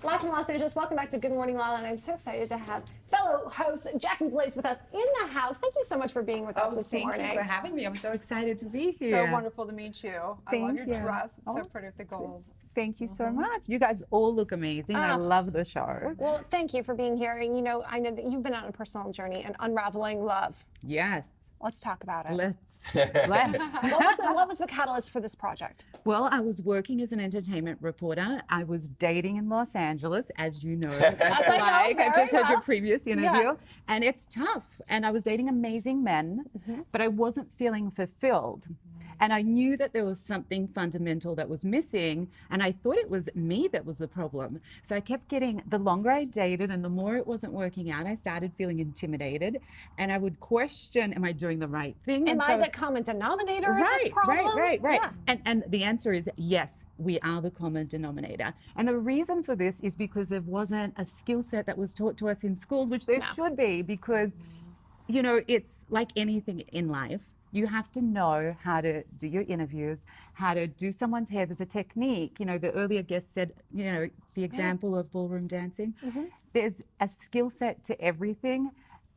Live from Los Angeles, welcome back to Good Morning LaLa, and I'm so excited to have fellow host Jacquie Blaze with us in the house. Thank you so much for being with us this morning. Thank you for having me. I'm so excited to be here. So wonderful to meet you. I love your dress. It's so pretty with the gold. Thank you so much. You guys all look amazing. I love the show. Well, thank you for being here. And you know, I know that you've been on a personal journey and unraveling love. Yes. Let's talk about it. Let's. What was the catalyst for this project? Well, I was working as an entertainment reporter. I was dating in Los Angeles, as you know. That's like, I've just heard your previous interview. Yeah. And it's tough. And I was dating amazing men, but I wasn't feeling fulfilled. And I knew that there was something fundamental that was missing, and I thought it was me that was the problem. So I kept getting, the longer I dated and the more it wasn't working out, I started feeling intimidated, and I would question, am I doing the right thing? Am I the common denominator in this problem? Right. Yeah. And the answer is yes, we are the common denominator. And the reason for this is because there wasn't a skill set that was taught to us in schools, which there should be, because, you know, it's like anything in life. You have to know how to do your interviews, how to do someone's hair. There's a technique. You know, the earlier guest said, you know, the example of ballroom dancing. There's a skill set to everything.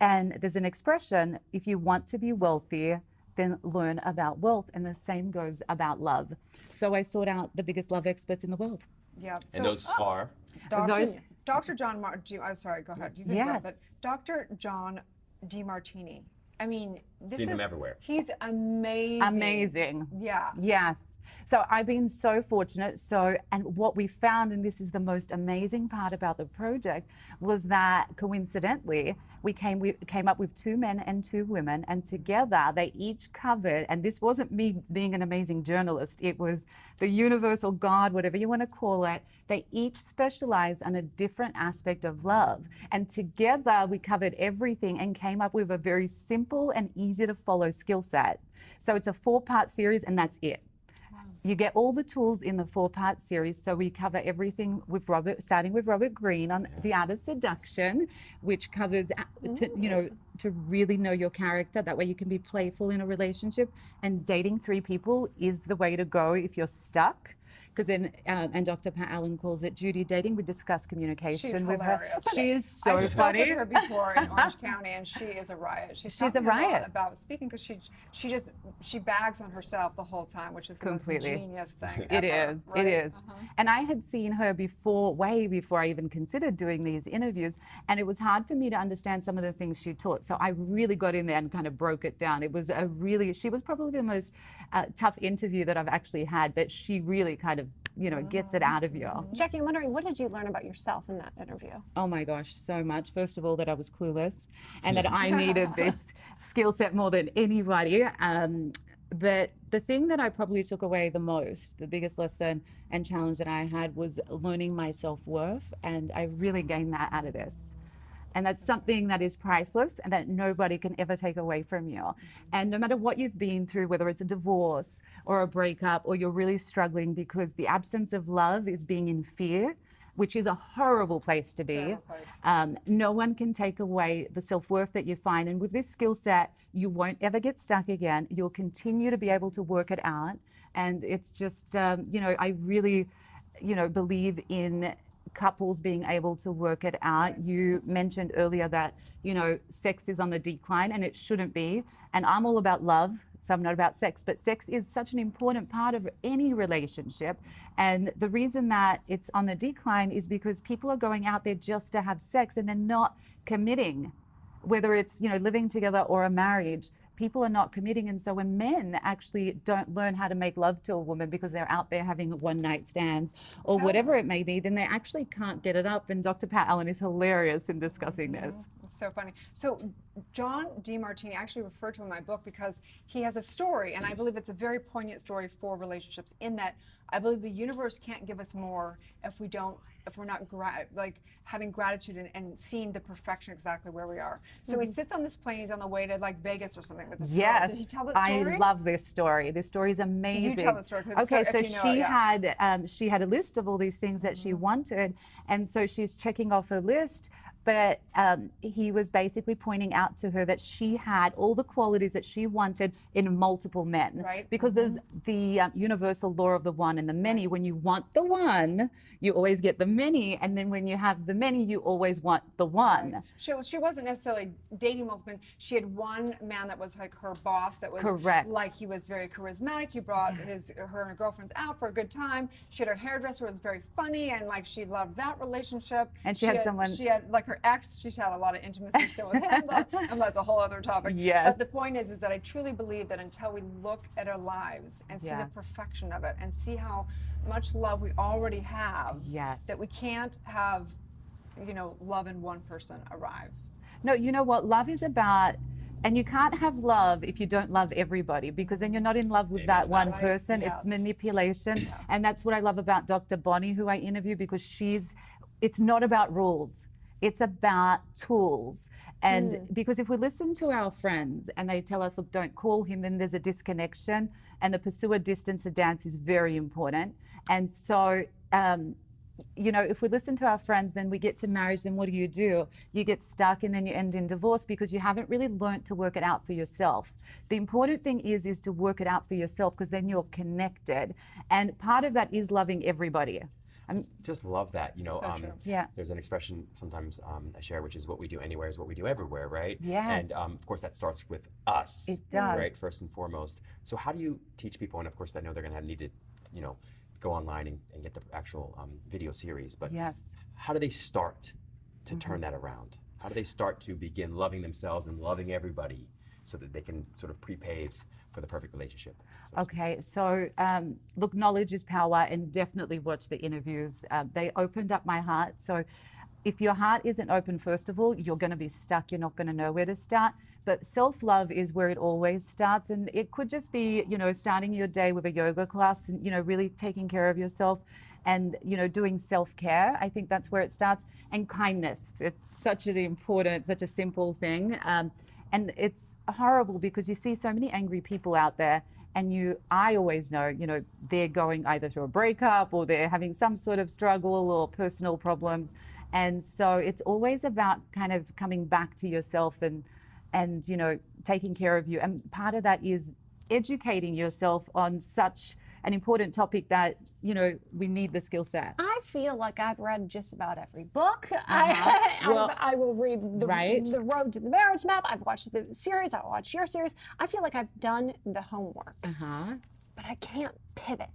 And there's an expression, if you want to be wealthy, then learn about wealth. And the same goes about love. So I sought out the biggest love experts in the world. Yeah. So, and those are? Dr. John I'm sorry, go ahead. You can go, but Dr. John DeMartini. I mean, seen him everywhere. He's amazing. Amazing. Yeah. Yes. So I've been so fortunate. And what we found, and this is the most amazing part about the project, was that coincidentally, we came up with 2 men and 2 women, and together they each covered, and this wasn't me being an amazing journalist, it was the universal God, whatever you want to call it, they each specialize on a different aspect of love. And together we covered everything and came up with a very simple and easy to follow skill set. So it's a 4-part series, and that's it. You get all the tools in the 4-part series. So we cover everything with starting with Robert Greene on the art of seduction, which covers, to really know your character. That way you can be playful in a relationship. And dating 3 people is the way to go if you're stuck. Because then, and Dr. Pat Allen calls it Judy dating. We discuss communication She's with hilarious. her. She is so funny. I spoke with her before in Orange County, and she is a riot. She's a riot about speaking because she bags on herself the whole time, which is the most genius thing ever. It is. And I had seen her before, way before I even considered doing these interviews, and it was hard for me to understand some of the things she taught. So I really got in there and kind of broke it down. It was she was probably the most tough interview that I've actually had, but she really kind of gets it out of you. Jacquie, I'm wondering, what did you learn about yourself in that interview? Oh my gosh, so much. First of all, that I was clueless and that I needed this skill set more than anybody. But the thing that I probably took away the most, the biggest lesson and challenge that I had, was learning my self-worth. And I really gained that out of this. And that's something that is priceless and that nobody can ever take away from you. And no matter what you've been through, whether it's a divorce or a breakup, or you're really struggling because the absence of love is being in fear, which is a horrible place to be. No one can take away the self-worth that you find. And with this skill set, you won't ever get stuck again. You'll continue to be able to work it out. And it's just, I really, believe in couples being able to work it out. You mentioned earlier that, sex is on the decline, and it shouldn't be. And I'm all about love, so I'm not about sex, but sex is such an important part of any relationship. And the reason that it's on the decline is because people are going out there just to have sex and they're not committing, whether it's, living together or a marriage. People are not committing, and so when men actually don't learn how to make love to a woman because they're out there having one-night stands or whatever it may be, then they actually can't get it up. And Dr. Pat Allen is hilarious in discussing this. It's so funny. So John DeMartini, I actually refer to him in my book because he has a story, and I believe it's a very poignant story for relationships, in that I believe the universe can't give us more if we're not having gratitude and seeing the perfection exactly where we are. So he sits on this plane, he's on the way to like Vegas or something with this girl. Did he tell that story? I love this story. This story is amazing. You tell the story. Okay, so she had a list of all these things that she wanted, and so she's checking off her list. but he was basically pointing out to her that she had all the qualities that she wanted in multiple men. Right. Because there's the universal law of the one and the many. When you want the one, you always get the many. And then when you have the many, you always want the one. She wasn't necessarily dating multiple men. She had one man that was like her boss, that was Correct. like, he was very charismatic. He brought her and her girlfriends out for a good time. She had her hairdresser who was very funny, and like she loved that relationship. And she had someone. She had like her ex. She's had a lot of intimacy still with him, but and that's a whole other topic. Yes. But the point is that I truly believe that until we look at our lives and see the Yes. perfection of it and see how much love we already have, Yes. that we can't have, love in one person arrive. No, you know what? Love is about, and you can't have love if you don't love everybody, because then you're not in love with that one Right. person. Yes. It's manipulation. And that's what I love about Dr. Bonnie, who I interview, because it's not about rules. It's about tools. And because if we listen to our friends and they tell us, look, don't call him, then there's a disconnection. And the pursue a distance to dance is very important. And so, if we listen to our friends, then we get to marriage, then what do? You get stuck and then you end in divorce because you haven't really learnt to work it out for yourself. The important thing is to work it out for yourself, because then you're connected. And part of that is loving everybody. Just love that. true. Yeah. There's an expression sometimes I share, which is what we do anywhere is what we do everywhere, right? Yes. And of course that starts with us. It does. Right, first and foremost. So how do you teach people, and of course I know they're going to need to, go online and get the actual video series, but Yes. how do they start to turn that around? How do they start to begin loving themselves and loving everybody so that they can sort of prepave for the perfect relationship? Okay, so look, knowledge is power, and definitely watch the interviews. They opened up my heart. So if your heart isn't open, first of all, you're going to be stuck. You're not going to know where to start. But self-love is where it always starts. And it could just be, starting your day with a yoga class and, really taking care of yourself and, doing self-care. I think that's where it starts. And kindness. It's such a simple thing. And it's horrible because you see so many angry people out there, and I always know, they're going either through a breakup or they're having some sort of struggle or personal problems. And so it's always about kind of coming back to yourself and taking care of you. And part of that is educating yourself on such an important topic that, we need the skill set. I feel like I've read just about every book. Well, I will read the right. Road to the Marriage Map. I've watched the series. I watched your series. I feel like I've done the homework, but I can't pivot.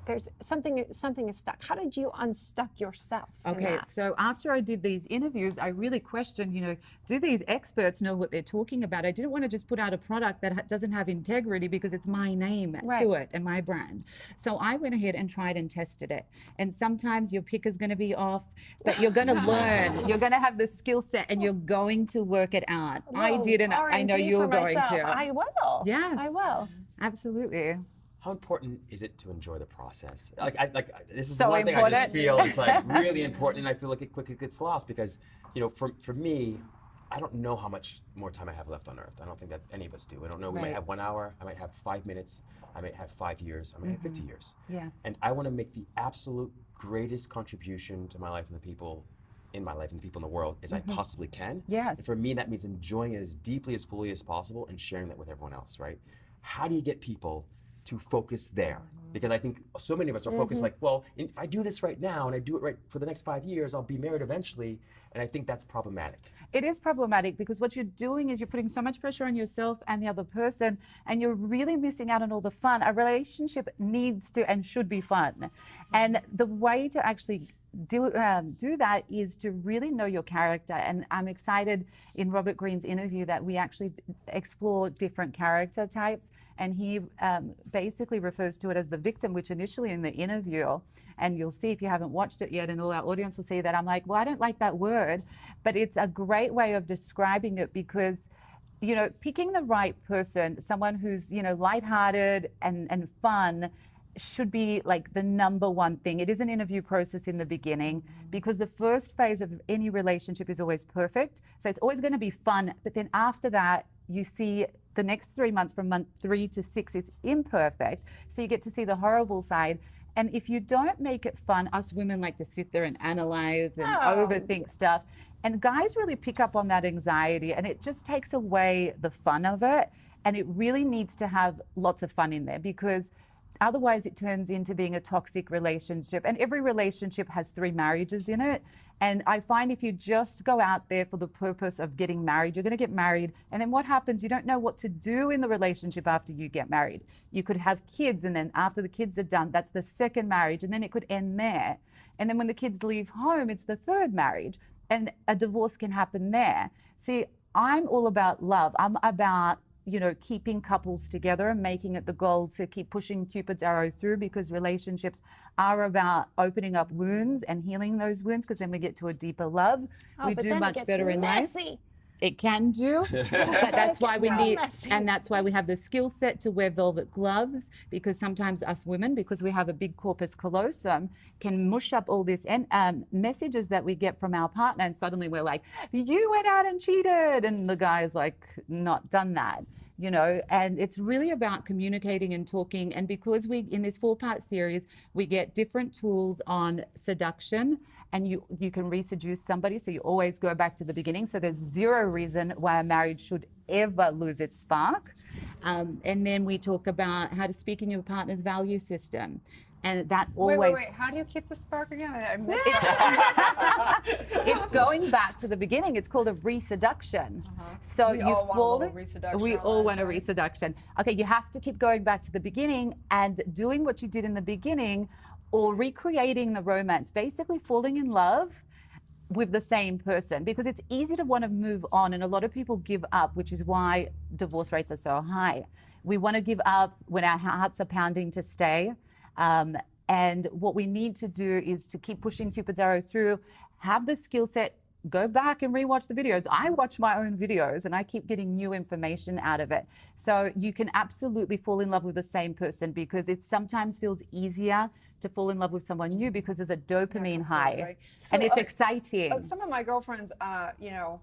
There's something is stuck. How did you unstuck yourself? Okay, so after I did these interviews, I really questioned, do these experts know what they're talking about? I didn't want to just put out a product that doesn't have integrity, because it's my name to it and my brand. So I went ahead and tried and tested it. And sometimes your pick is going to be off, but you're going to learn. You're going to have the skill set, and you're going to work it out. I did, and I know you're going to. I will. Yes. I will. Absolutely. How important is it to enjoy the process? This is So one thing I just important. feel is like really important, and I feel like it quickly gets lost because, for me, I don't know how much more time I have left on Earth. I don't think that any of us do. I don't know. We might have 1 hour. I might have 5 minutes. I might have 5 years. I might have 50 years. Yes. And I want to make the absolute greatest contribution to my life and the people in my life and the people in the world as I possibly can. Yes. And for me, that means enjoying it as deeply, as fully as possible, and sharing that with everyone else. Right? How do you get people to focus there? Because I think so many of us are focused like, well, if I do this right now and I do it right for the next 5 years, I'll be married eventually. And I think that's problematic. It is problematic because what you're doing is you're putting so much pressure on yourself and the other person, and you're really missing out on all the fun. A relationship needs to and should be fun. And the way to actually do that is to really know your character. And I'm excited in Robert Greene's interview that we actually explore different character types. And he basically refers to it as the victim, which initially in the interview, and you'll see if you haven't watched it yet, and all our audience will see that I'm like, well, I don't like that word, but it's a great way of describing it because, picking the right person, someone who's, lighthearted and fun, should be like the number one thing. It is an interview process in the beginning because the first phase of any relationship is always perfect. So it's always going to be fun. But then after that, you see the next 3 months from month 3 to 6 is imperfect. So you get to see the horrible side. And if you don't make it fun, us women like to sit there and analyze and overthink stuff. And guys really pick up on that anxiety, and it just takes away the fun of it. And it really needs to have lots of fun in there, because otherwise it turns into being a toxic relationship. And every relationship has 3 marriages in it. And I find if you just go out there for the purpose of getting married, you're going to get married. And then what happens? You don't know what to do in the relationship after you get married. You could have kids, and then after the kids are done, that's the 2nd marriage. And then it could end there. And then when the kids leave home, it's the 3rd marriage. And a divorce can happen there. See, I'm all about love. I'm about, you know, keeping couples together and making it the goal to keep pushing Cupid's arrow through, because relationships are about opening up wounds and healing those wounds, because then we get to a deeper love. We do much better in life. It can do, but that's why we need, and that's why we have the skill set to wear velvet gloves, because sometimes us women, because we have a big corpus callosum, can mush up all this messages that we get from our partner, and suddenly we're like, you went out and cheated, and the guy's like, not done that, you know. And it's really about communicating and talking. And because we, in this 4-part series, we get different tools on seduction, and you can reseduce somebody, so you always go back to the beginning. So there's 0 reason why a marriage should ever lose its spark. And then we talk about how to speak in your partner's value system. And that always... Wait. How do you keep the spark again? I missed It's going back to the beginning. It's called a reseduction. So We you all want a fall... little reseduction We in our all lives, want a right? reseduction. Okay, you have to keep going back to the beginning and doing what you did in the beginning, or recreating the romance, basically falling in love with the same person, because it's easy to want to move on, and a lot of people give up, which is why divorce rates are so high. We want to give up when our hearts are pounding to stay, and what we need to do is to keep pushing Cupid's arrow through, have the skill set, go back and rewatch the videos. I watch my own videos and I keep getting new information out of it. So you can absolutely fall in love with the same person, because it sometimes feels easier to fall in love with someone new because there's a dopamine high, right. and So, it's exciting. Some of my girlfriends, you know,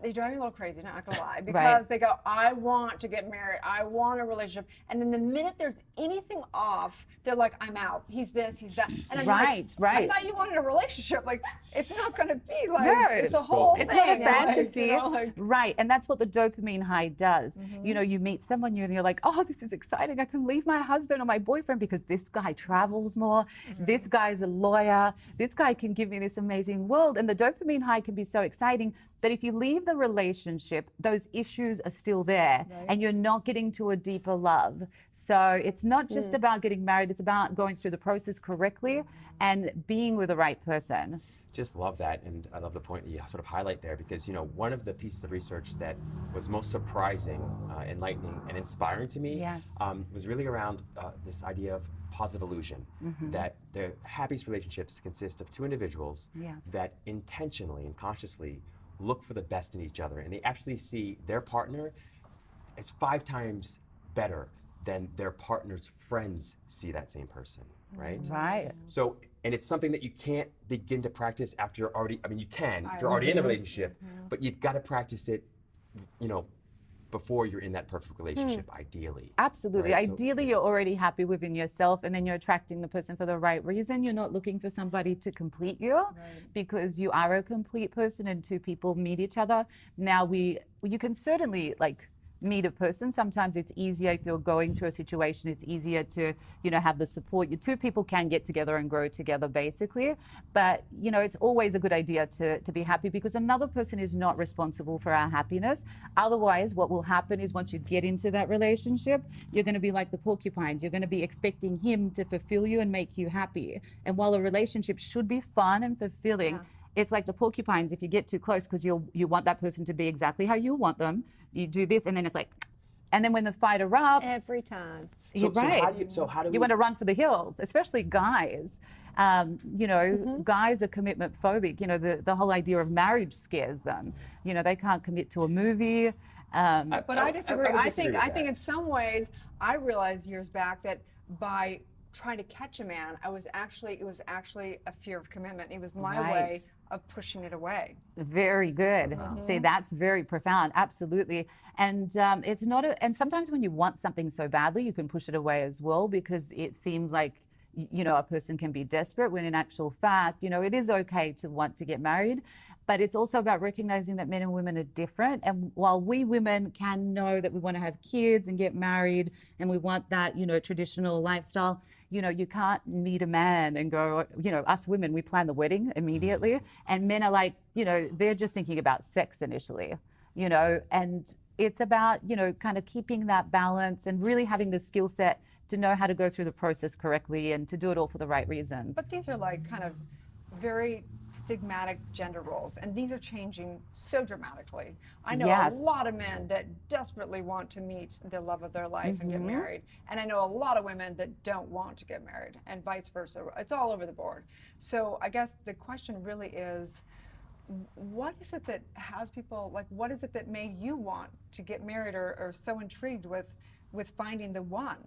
they drive me a little crazy, not gonna lie, because they go, I want to get married, I want a relationship, and then the minute there's anything off, they're like, I'm out. He's this, he's that, and I'm like, I thought you wanted a relationship. Like, it's not gonna be like, it's a whole thing. It's not a fantasy, like, you know, like, right? And that's what the dopamine high does. You know, you meet someone new and you're like, oh, this is exciting. I can leave my husband or my boyfriend because this guy travels more. This guy's a lawyer. This guy can give me this amazing world. And the dopamine high can be so exciting. But if you leave the relationship, those issues are still there, and you're not getting to a deeper love. So it's not just about getting married, it's about going through the process correctly and being with the right person. Just love that, and I love the point that you sort of highlight there, because, you know, one of the pieces of research that was most surprising, enlightening, and inspiring to me was really around this idea of positive illusion, that the happiest relationships consist of 2 individuals that intentionally and consciously look for the best in each other, and they actually see their partner as 5 times better than their partner's friends see that same person, right? Right. So, and it's something that you can't begin to practice after you're already, I mean, you can if you're already in a relationship, but you've got to practice it, you know, before you're in that perfect relationship, ideally. Absolutely. Right? Ideally, you're already happy within yourself, and then you're attracting the person for the right reason. You're not looking for somebody to complete you, because you are a complete person, and 2 people meet each other. Now, you can certainly, like, meet a person. Sometimes it's easier if you're going through a situation, it's easier to, you know, have the support. You 2 people can get together and grow together, basically. But, you know, it's always a good idea to be happy, because another person is not responsible for our happiness. Otherwise, what will happen is once you get into that relationship, you're going to be like the porcupines. You're going to be expecting him to fulfill you and make you happy. And while a relationship should be fun and fulfilling, it's like the porcupines. If you get too close because you want that person to be exactly how you want them, you do this, and then it's like, and then when the fight erupts, every time. You're right. How do we... You want to run for the hills, especially guys. You know, guys are commitment phobic. You know, the whole idea of marriage scares them. You know, they can't commit to a movie. but I disagree. would I disagree with think that. in some ways, I realized years back that by trying to catch a man, it was actually a fear of commitment. It was my way of pushing it away. Very good. See, that's very profound. Absolutely. And it's not and sometimes when you want something so badly, you can push it away as well, because it seems like a person can be desperate, when in actual fact, it is okay to want to get married. But it's also about recognizing that men and women are different. And while we women can know that we want to have kids and get married and we want that, traditional lifestyle, you can't meet a man and go, us women, we plan the wedding immediately. And men are like, they're just thinking about sex initially, and it's about, kind of keeping that balance and really having the skill set to know how to go through the process correctly and to do it all for the right reasons. But these are like kind of very stigmatic gender roles, and these are changing so dramatically. I know a lot of men that desperately want to meet the love of their life and get married, and I know a lot of women that don't want to get married, and vice versa. It's all over the board. So I guess the question really is, what is it that has people, like, what is it that made you want to get married or so intrigued with finding the one?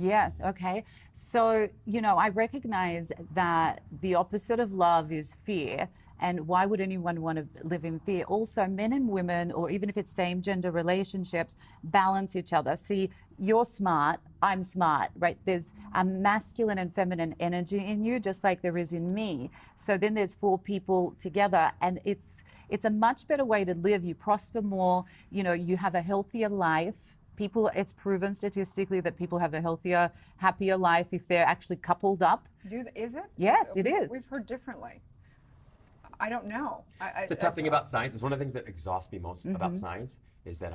Yes, okay. So, I recognize that the opposite of love is fear. And why would anyone want to live in fear? Also, men and women, or even if it's same gender relationships, balance each other. See, you're smart, I'm smart, right? There's a masculine and feminine energy in you, just like there is in me. So then there's 4 people together, and it's a much better way to live. You prosper more, you have a healthier life. It's proven statistically that people have a healthier, happier life if they're actually coupled up. Is it? Yes, it is. We've heard differently. I don't know. It's a tough thing about science. It's one of the things that exhausts me most about science is that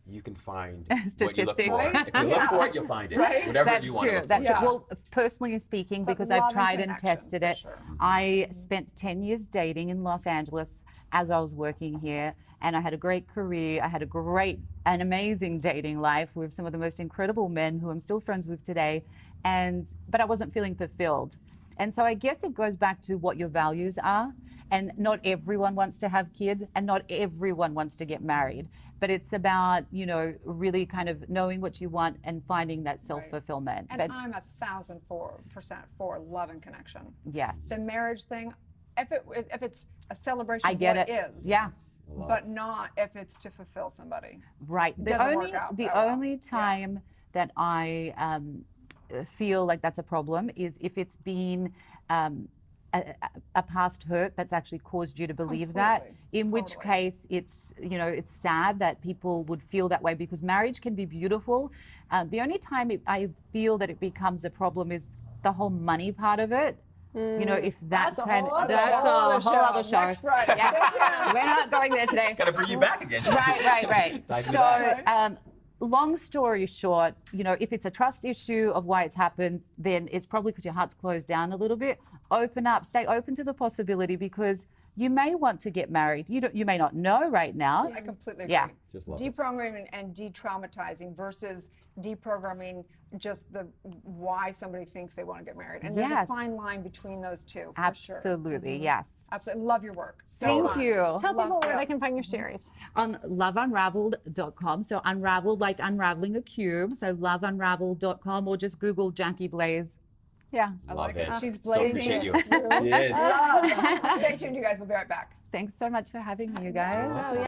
you can find what you look for. If you look for it, you'll find it. Right? Whatever That's you want true. to look That's for. true. Well, personally speaking, But because love I've and tried and connection, tested for it, sure. I spent 10 years dating in Los Angeles as I was working here, and I had a great career. I had an amazing dating life with some of the most incredible men who I'm still friends with today, but I wasn't feeling fulfilled. And so I guess it goes back to what your values are. And not everyone wants to have kids, and not everyone wants to get married. But it's about, really kind of knowing what you want and finding that self-fulfillment. And I'm 1,000% for love and connection. Yes. The marriage thing, if it's a celebration I get of it. what is. Yeah. But not if it's to fulfill somebody. Right. Doesn't work out that well. Only time that I feel like that's a problem is if it's been a past hurt that's actually caused you to believe that, in which case it's sad that people would feel that way, because marriage can be beautiful. The only time I feel that it becomes a problem is the whole money part of it. If that's a whole other show. Next Friday. Yeah. We're not going there today. Got to bring you back again. Right. Dive into So, that. long story short, if it's a trust issue of why it's happened, then it's probably because your heart's closed down a little bit. Open up, stay open to the possibility, because you may want to get married. You may not know right now. I completely agree. Yeah. Just love this. Deprogramming and de-traumatizing versus deprogramming just the why somebody thinks they want to get married. And there's a Yes. fine line between those two, for sure. Absolutely, yes. Absolutely. Love your work. So Thank fun. you. Tell people where yeah. they can find your series. On loveunraveled.com. So unraveled like unraveling a cube. So loveunraveled.com, or just Google Jacquie Blaze. Yeah. I Love like it. it. She's So blazing appreciate it. you. Yes. Stay tuned, you guys. We'll be right back. Thanks so much for having me, you guys.